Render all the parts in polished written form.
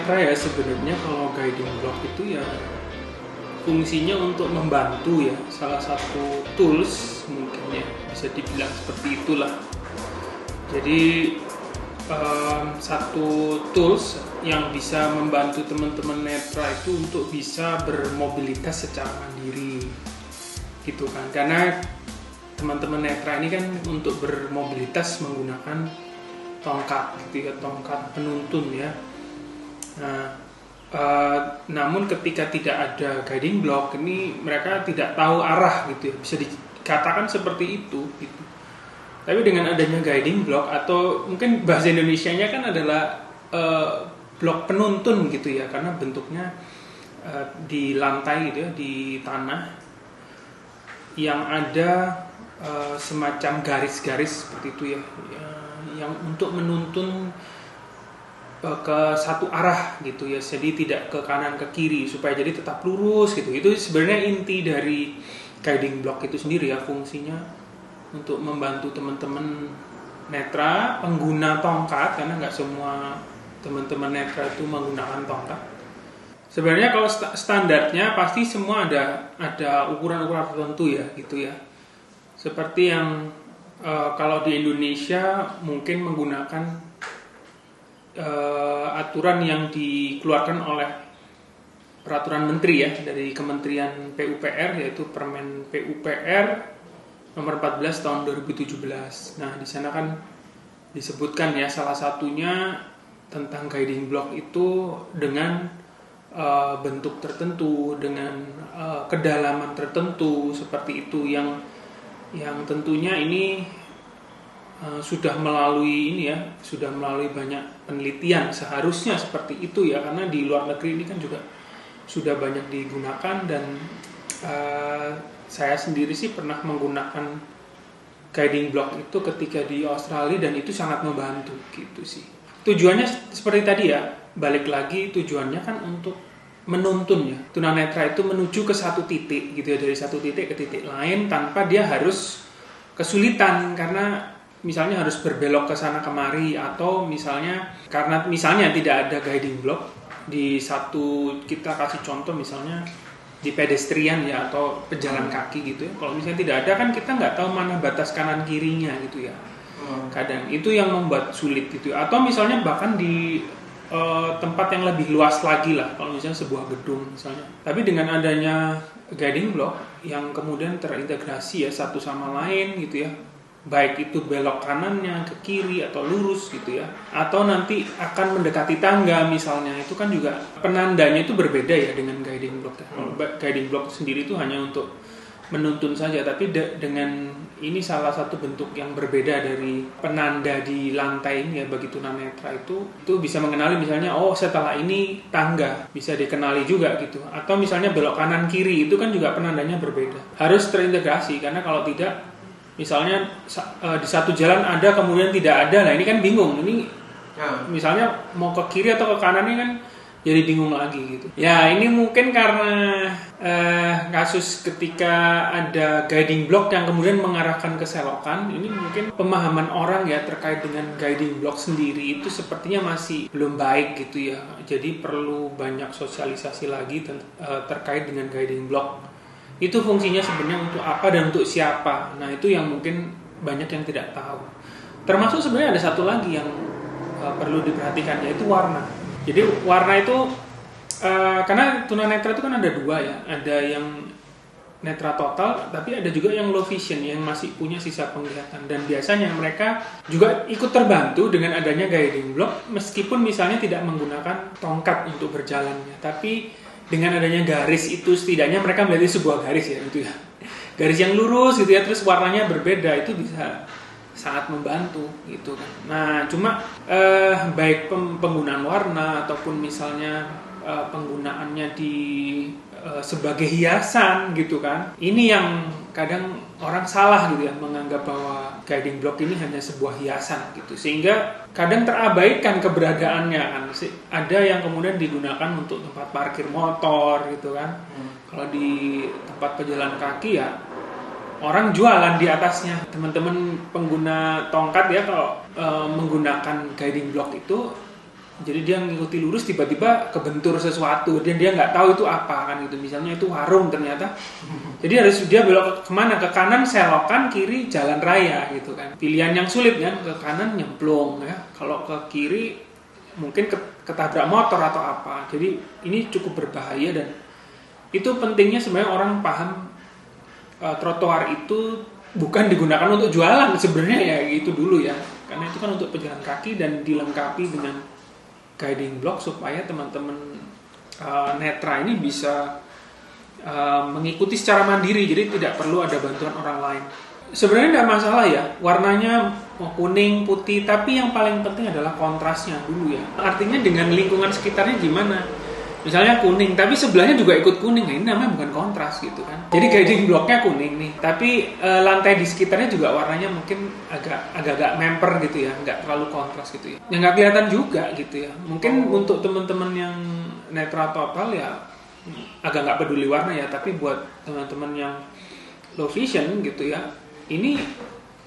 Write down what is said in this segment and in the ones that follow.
tunanetra ya sebenarnya kalau guiding block itu ya fungsinya untuk membantu ya, salah satu tools mungkin ya bisa dibilang seperti itulah. Jadi satu tools yang bisa membantu teman-teman netra itu untuk bisa bermobilitas secara mandiri gitu kan, karena teman-teman netra ini kan untuk bermobilitas menggunakan tongkat gitu ya, tongkat penuntun ya. Nah, namun ketika tidak ada guiding block ini mereka tidak tahu arah gitu ya, bisa dikatakan seperti itu gitu. Tapi dengan adanya guiding block atau mungkin bahasa Indonesianya kan adalah blok penuntun gitu ya, karena bentuknya di lantai gitu ya, di tanah yang ada semacam garis-garis seperti itu ya, yang untuk menuntun ke satu arah gitu ya, jadi tidak ke kanan ke kiri supaya jadi tetap lurus gitu. Itu sebenarnya inti dari guiding block itu sendiri ya, fungsinya untuk membantu teman-teman netra pengguna tongkat, karena nggak semua teman-teman netra itu menggunakan tongkat. Sebenarnya kalau standarnya pasti semua ada ukuran-ukuran tertentu ya gitu ya. Seperti yang kalau di Indonesia mungkin menggunakan aturan yang dikeluarkan oleh peraturan menteri ya dari Kementerian PUPR, yaitu Permen PUPR nomor 14 tahun 2017. Nah, di sana kan disebutkan ya salah satunya tentang guiding block itu dengan bentuk tertentu, dengan kedalaman tertentu seperti itu yang tentunya ini sudah melalui ini ya, sudah melalui banyak penelitian, seharusnya seperti itu ya, karena di luar negeri ini kan juga sudah banyak digunakan. Dan saya sendiri sih pernah menggunakan guiding block itu ketika di Australia dan itu sangat membantu gitu sih. Tujuannya seperti tadi ya, balik lagi tujuannya kan untuk menuntun ya, tunanetra itu menuju ke satu titik gitu ya, dari satu titik ke titik lain tanpa dia harus kesulitan karena misalnya harus berbelok ke sana kemari, atau misalnya karena misalnya tidak ada guiding block di satu, kita kasih contoh misalnya di pedestrian ya atau pejalan kaki gitu ya, kalau misalnya tidak ada kan kita nggak tahu mana batas kanan kirinya gitu ya. Kadang itu yang membuat sulit gitu, atau misalnya bahkan di tempat yang lebih luas lagi lah, kalau misalnya sebuah gedung misalnya, tapi dengan adanya guiding block yang kemudian terintegrasi ya satu sama lain gitu ya, baik itu belok kanannya ke kiri atau lurus gitu ya, atau nanti akan mendekati tangga misalnya, itu kan juga penandanya itu berbeda ya dengan guiding block ya. Guiding block sendiri itu hanya untuk menuntun saja, tapi dengan ini salah satu bentuk yang berbeda dari penanda di lantai ini ya, bagi tunanetra itu bisa mengenali misalnya oh setelah ini tangga, bisa dikenali juga gitu, atau misalnya belok kanan kiri itu kan juga penandanya berbeda, harus terintegrasi, karena kalau tidak misalnya di satu jalan ada kemudian tidak ada, nah ini kan bingung, ini misalnya mau ke kiri atau ke kanan ini kan jadi bingung lagi gitu. Ya ini mungkin karena kasus ketika ada guiding block yang kemudian mengarahkan ke selokan, ini mungkin pemahaman orang ya terkait dengan guiding block sendiri itu sepertinya masih belum baik gitu ya. Jadi perlu banyak sosialisasi lagi terkait dengan guiding block. Itu fungsinya sebenarnya untuk apa dan untuk siapa. Nah itu yang mungkin banyak yang tidak tahu. Termasuk sebenarnya ada satu lagi yang perlu diperhatikan, yaitu warna. Jadi warna itu karena tunanetra itu kan ada dua ya, ada yang netra total, tapi ada juga yang low vision yang masih punya sisa penglihatan, dan biasanya mereka juga ikut terbantu dengan adanya guiding block meskipun misalnya tidak menggunakan tongkat untuk berjalannya, tapi dengan adanya garis itu setidaknya mereka melihat sebuah garis ya gitu ya, garis yang lurus gitu ya, terus warnanya berbeda, itu bisa sangat membantu gitu kan. Nah cuma baik penggunaan warna ataupun misalnya penggunaannya di sebagai hiasan gitu kan, ini yang kadang orang salah gitu ya, menganggap bahwa guiding block ini hanya sebuah hiasan gitu, sehingga kadang terabaikan keberadaannya kan. Ada yang kemudian digunakan untuk tempat parkir motor gitu kan. Kalau di tempat pejalan kaki ya orang jualan di atasnya. Teman-teman pengguna tongkat ya kalau menggunakan guiding block itu Jadi dia ngikuti lurus, tiba-tiba kebentur sesuatu, dan dia nggak tahu itu apa kan gitu. Misalnya itu warung ternyata. Jadi harus dia belok kemana? Ke kanan selokan, kiri jalan raya gitu kan. Pilihan yang sulit kan, ke kanan nyemplung ya. Kalau ke kiri mungkin ketabrak motor atau apa. Jadi ini cukup berbahaya, dan itu pentingnya sebenarnya orang paham trotoar itu bukan digunakan untuk jualan sebenarnya ya, itu dulu ya. Karena itu kan untuk pejalan kaki dan dilengkapi dengan guiding block supaya teman-teman netra ini bisa mengikuti secara mandiri, jadi tidak perlu ada bantuan orang lain. Sebenarnya tidak masalah ya, warnanya mau kuning, putih, tapi yang paling penting adalah kontrasnya dulu ya. Artinya dengan lingkungan sekitarnya gimana? Misalnya kuning, tapi sebelahnya juga ikut kuning, nah ini namanya bukan kontras gitu kan. Jadi guiding blocknya kuning nih, tapi lantai di sekitarnya juga warnanya mungkin agak memper gitu ya, nggak terlalu kontras gitu ya. Yang nggak kelihatan juga gitu ya. Mungkin untuk teman-teman yang netra total ya agak nggak peduli warna ya, tapi buat teman-teman yang low vision gitu ya, ini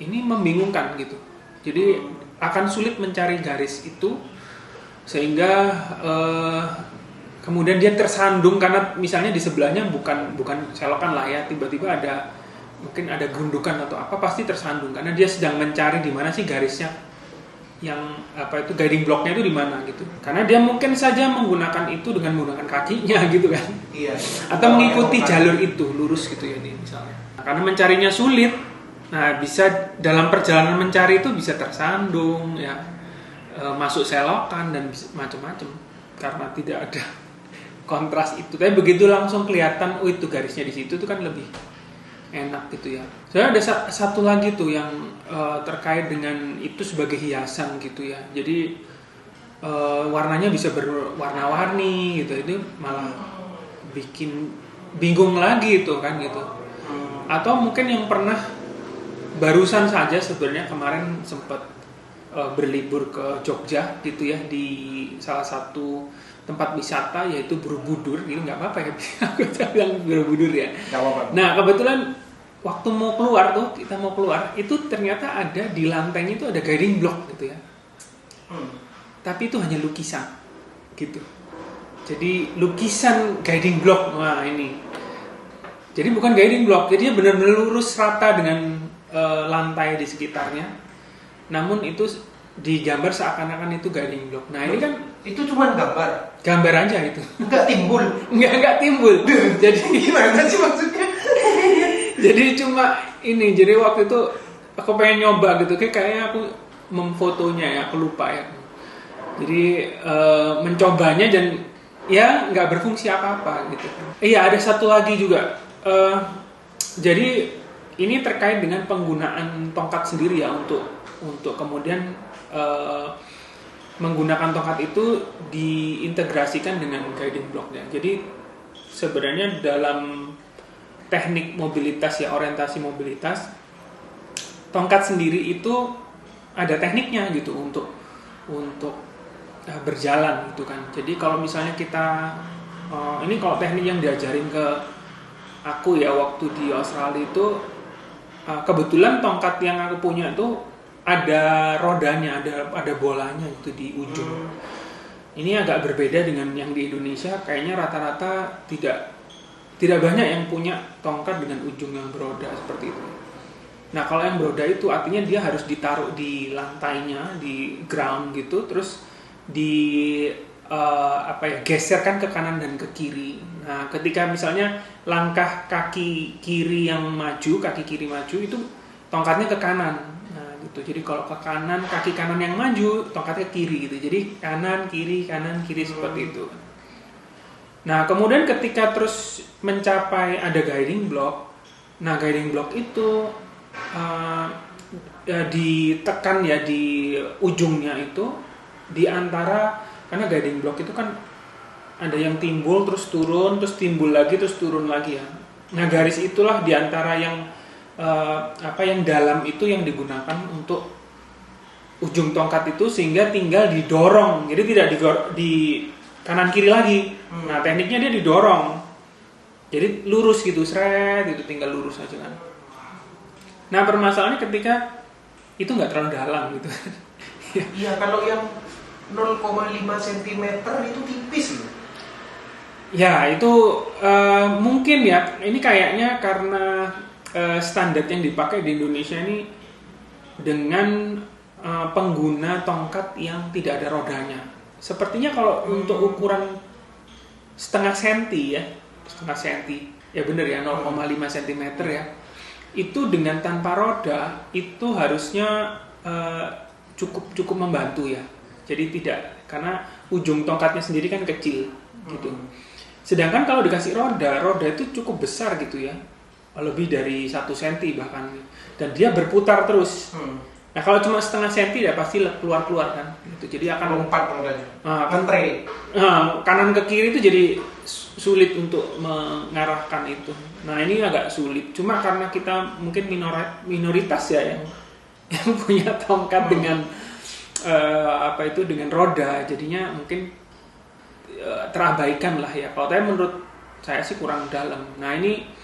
membingungkan gitu. Jadi akan sulit mencari garis itu sehingga kemudian dia tersandung karena misalnya di sebelahnya bukan selokan lah ya, tiba-tiba mungkin ada gundukan atau apa, pasti tersandung karena dia sedang mencari di mana sih garisnya, yang guiding blocknya itu di mana gitu. Karena dia mungkin saja menggunakan itu dengan menggunakan kakinya gitu kan. Iya. Atau mengikuti jalur itu lurus gitu ya nih misalnya. Karena mencarinya sulit, nah bisa dalam perjalanan mencari itu bisa tersandung ya, masuk selokan dan macam-macam karena tidak ada kontras itu. Tapi begitu langsung kelihatan, oh itu garisnya di situ, itu kan lebih enak gitu ya. Saya ada satu lagi tuh yang terkait dengan itu sebagai hiasan gitu ya. Jadi warnanya bisa berwarna-warni gitu. Itu malah bikin bingung lagi itu kan gitu. Atau mungkin yang pernah barusan saja sebenarnya kemarin sempat berlibur ke Jogja gitu ya, di salah satu tempat wisata yaitu Borobudur. Ini nggak apa-apa ya, aku bilang Borobudur ya. Nah kebetulan waktu kita mau keluar itu ternyata ada di lantainya itu ada guiding block gitu ya. Tapi itu hanya lukisan gitu. Jadi lukisan guiding block, wah ini. Jadi bukan guiding block, jadi dia benar-benar lurus rata dengan lantai di sekitarnya. Namun itu digambar seakan-akan itu guiding block. Nah ini kan itu cuma gambar aja itu. Enggak timbul. Enggak timbul. Jadi gimana sih maksudnya? Jadi cuma ini. Jadi waktu itu aku pengen nyoba gitu, kayaknya aku memfotonya ya, aku lupa ya. Jadi mencobanya dan ya nggak berfungsi apa-apa gitu. Iya, ada satu lagi juga. Jadi ini terkait dengan penggunaan tongkat sendiri ya untuk kemudian menggunakan tongkat itu diintegrasikan dengan guiding blocknya. Jadi sebenarnya dalam teknik mobilitas ya, orientasi mobilitas, tongkat sendiri itu ada tekniknya gitu untuk berjalan gitu kan. Jadi kalau misalnya kita ini kalau teknik yang diajarin ke aku ya waktu di Australia itu, kebetulan tongkat yang aku punya itu ada rodanya, ada bolanya gitu di ujung. Ini agak berbeda dengan yang di Indonesia, kayaknya rata-rata tidak banyak yang punya tongkat dengan ujung yang beroda seperti itu. Nah kalau yang beroda itu artinya dia harus ditaruh di lantainya, di ground gitu, terus geserkan ke kanan dan ke kiri. Nah ketika misalnya langkah kaki kiri maju itu tongkatnya ke kanan. Gitu. Jadi kalau ke kanan, kaki kanan yang maju, tongkatnya ke kiri gitu. Jadi kanan kiri seperti itu. Nah kemudian ketika terus mencapai ada guiding block, nah guiding block itu ditekan ya di ujungnya itu, di antara, karena guiding block itu kan ada yang timbul terus turun, terus timbul lagi terus turun lagi ya. Nah garis itulah di antara yang yang dalam itu yang digunakan untuk ujung tongkat itu, sehingga tinggal didorong, jadi tidak di kanan kiri lagi. Nah tekniknya dia didorong, jadi lurus gitu, seret itu tinggal lurus aja kan. Nah permasalahannya ketika itu nggak terlalu dalam gitu. Iya kalau yang 0,5 cm itu tipis loh. Ya itu mungkin ya, ini kayaknya karena standar yang dipakai di Indonesia ini dengan pengguna tongkat yang tidak ada rodanya. Sepertinya kalau untuk ukuran setengah senti ya bener ya 0,5 cm ya, itu dengan tanpa roda itu harusnya cukup membantu ya. Jadi tidak, karena ujung tongkatnya sendiri kan kecil gitu. Sedangkan kalau dikasih roda itu cukup besar gitu ya, lebih dari 1 cm bahkan, dan dia berputar terus. Nah kalau cuma setengah senti ya pasti keluar kan gitu. Jadi akan lompat mentre. Kanan ke kiri itu jadi sulit untuk mengarahkan itu. Nah ini agak sulit, cuma karena kita mungkin minoritas ya yang punya tongkat dengan dengan roda, jadinya mungkin terabaikan lah ya. Kalau menurut saya sih kurang dalam. Nah ini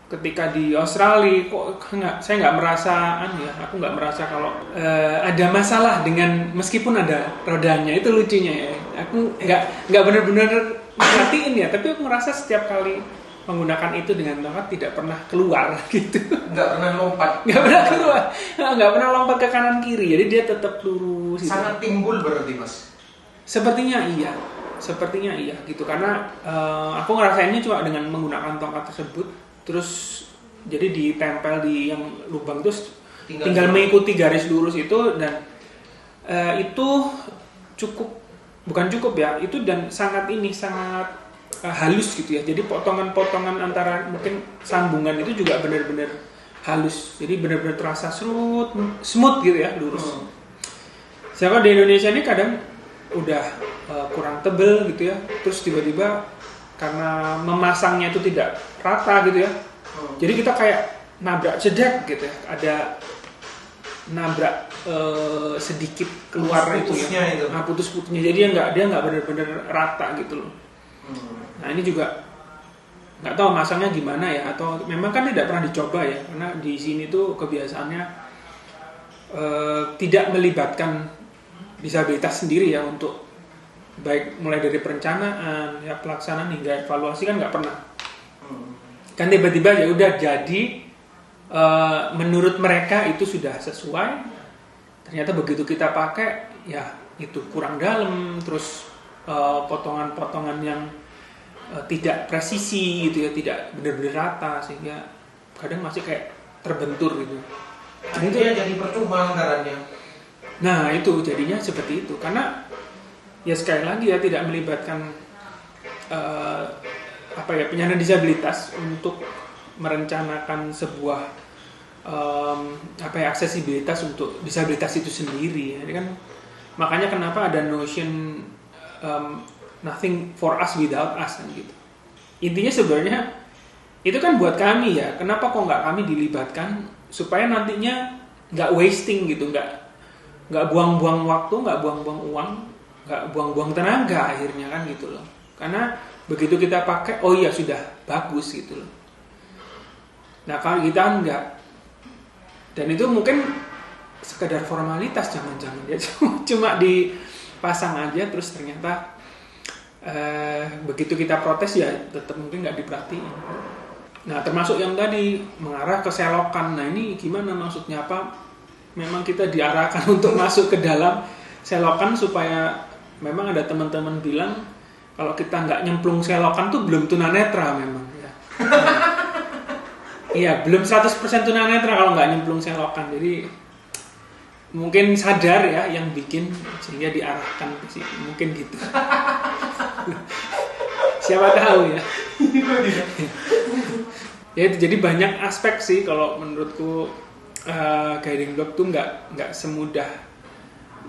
ketika di Australia saya nggak merasa aku nggak merasa kalau ada masalah dengan, meskipun ada rodanya. Itu lucunya ya, aku nggak benar-benar merhatiin ya, tapi aku merasa setiap kali menggunakan itu dengan tongkat tidak pernah keluar gitu. Nggak pernah lompat. Nggak pernah lompat ke kanan kiri, jadi dia tetap lurus. Sangat timbul berarti mas. Sepertinya iya gitu, karena aku ngerasainnya cuma dengan menggunakan tongkat tersebut, terus jadi ditempel di yang lubang, terus tinggal mengikuti garis lurus itu, dan itu bukan cukup ya, itu dan sangat halus gitu ya. Jadi potongan-potongan antara mungkin sambungan itu juga benar-benar halus, jadi benar-benar terasa smooth gitu ya, lurus. Siapa di Indonesia ini kadang udah kurang tebel gitu ya, terus tiba-tiba karena memasangnya itu tidak rata gitu ya, jadi kita kayak nabrak jedek gitu ya, ada nabrak sedikit keluar itu ya, putus-putusnya, jadi dia nggak benar-benar rata gitu loh. Nah ini juga nggak tahu masangnya gimana ya, atau memang kan tidak pernah dicoba ya, karena di sini tuh kebiasaannya tidak melibatkan disabilitas sendiri ya, untuk baik mulai dari perencanaan ya, pelaksanaan hingga evaluasi kan nggak pernah. Kan tiba-tiba ya udah jadi menurut mereka itu sudah sesuai, ternyata begitu kita pakai ya itu kurang dalam, terus potongan-potongan yang tidak presisi gitu ya, tidak benar-benar rata, sehingga kadang masih kayak terbentur gitu. Akhirnya jadi percuma anggarannya. Nah itu jadinya seperti itu, karena ya sekali lagi ya tidak melibatkan penyandang disabilitas untuk merencanakan sebuah aksesibilitas untuk disabilitas itu sendiri. Jadi kan makanya kenapa ada notion nothing for us without us kan gitu. Intinya sebenarnya itu kan buat kami ya. Kenapa kok nggak kami dilibatkan supaya nantinya nggak wasting gitu, nggak buang-buang waktu, nggak buang-buang uang, nggak buang-buang tenaga akhirnya kan gitu loh. Karena begitu kita pakai, oh iya sudah bagus gitu loh. Nah kalau kita enggak, dan itu mungkin sekedar formalitas jangan-jangan ya, cuma dipasang aja, terus ternyata begitu kita protes ya tetap mungkin nggak diperhatiin. Nah termasuk yang tadi mengarah ke selokan. Nah ini gimana maksudnya, apa memang kita diarahkan untuk masuk ke dalam selokan supaya memang ada teman-teman bilang kalau kita nggak nyemplung selokan tuh belum tunanetra memang ya. Iya belum 100% tunanetra kalau nggak nyemplung selokan. Jadi mungkin sadar ya yang bikin sehingga diarahkan ke sini, mungkin gitu. Siapa tahu ya. Ya itu jadi banyak aspek sih kalau menurutku. Guiding block tuh nggak semudah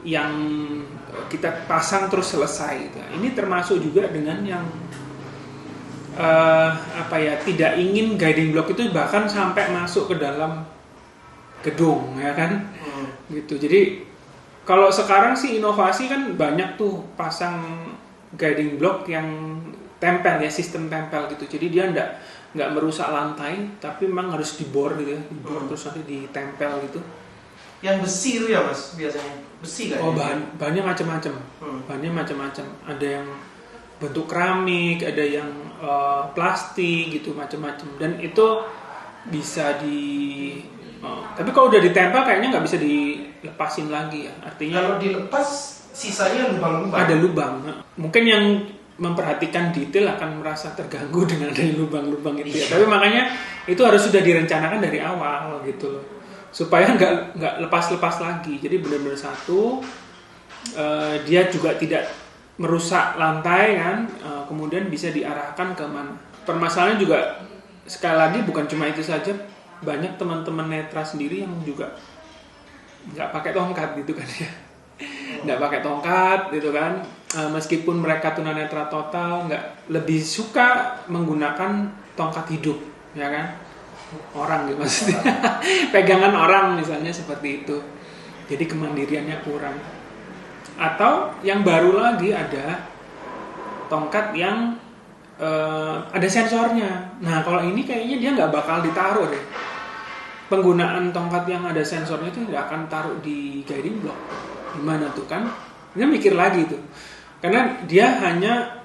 yang kita pasang terus selesai gitu. Ini termasuk juga dengan yang tidak ingin guiding block itu bahkan sampai masuk ke dalam gedung ya kan. Gitu. Jadi kalau sekarang sih inovasi kan banyak tuh pasang guiding block yang tempel ya, sistem tempel gitu. Jadi dia nggak merusak lantai, tapi memang harus dibor gitu ya, dibor terus nanti ditempel gitu. Yang besi itu ya mas biasanya. Besi kan? Oh, bahannya macam-macam. Bahannya macam-macam. Ada yang bentuk keramik, ada yang plastik gitu, macam-macam. Dan itu bisa tapi kalau udah ditempel kayaknya nggak bisa dilepasin lagi ya. Artinya kalau dilepas sisanya lubang-lubang. Ada lubang. Mungkin yang memperhatikan detail akan merasa terganggu dengan adanya lubang-lubang itu ya. Tapi makanya itu harus sudah direncanakan dari awal gitu loh. Supaya nggak lepas-lepas lagi. Jadi benar-benar satu, dia juga tidak merusak lantai kan, kemudian bisa diarahkan ke mana. Permasalahannya juga sekali lagi bukan cuma itu saja, banyak teman-teman netra sendiri yang juga nggak pakai tongkat gitu kan ya. Nggak pakai tongkat gitu kan, meskipun mereka tunanetra total, nggak lebih suka menggunakan tongkat hidup ya kan, orang gitu maksudnya. Pegangan orang misalnya seperti itu, jadi kemandiriannya kurang. Atau yang baru lagi ada tongkat yang ada sensornya. Nah kalau ini kayaknya dia nggak bakal ditaruh deh. Penggunaan tongkat yang ada sensornya itu tidak akan taruh di guiding block. Gimana tuh kan? Dia mikir lagi tuh, karena dia hanya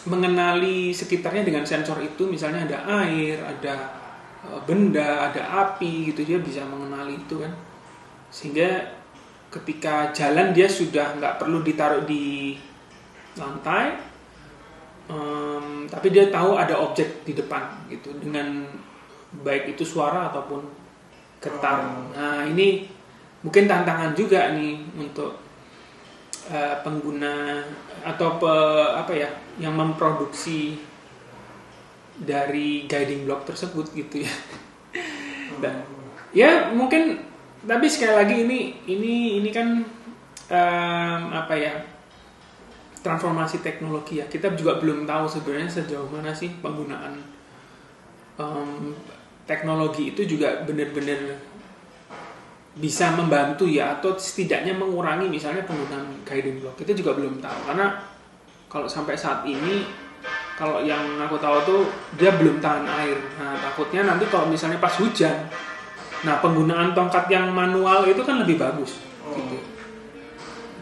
mengenali sekitarnya dengan sensor itu. Misalnya ada air, ada benda, ada api gitu, dia bisa mengenali itu kan. Sehingga ketika jalan dia sudah nggak perlu ditaruh di lantai, tapi dia tahu ada objek di depan gitu, dengan baik itu suara ataupun getar. Nah ini mungkin tantangan juga nih untuk pengguna atau yang memproduksi dari guiding block tersebut gitu ya. Dan, ya mungkin, tapi sekali lagi ini kan transformasi teknologi ya. Kita juga belum tahu sebenarnya sejauh mana sih penggunaan teknologi itu juga benar-benar bisa membantu ya, atau setidaknya mengurangi misalnya penggunaan guiding block. Kita juga belum tahu, karena kalau sampai saat ini, kalau yang aku tahu tuh dia belum tahan air. Nah takutnya nanti kalau misalnya pas hujan, nah penggunaan tongkat yang manual itu kan lebih bagus gitu.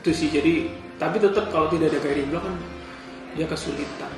Itu sih. Jadi tapi tetap kalau tidak ada guiding block kan dia kesulitan.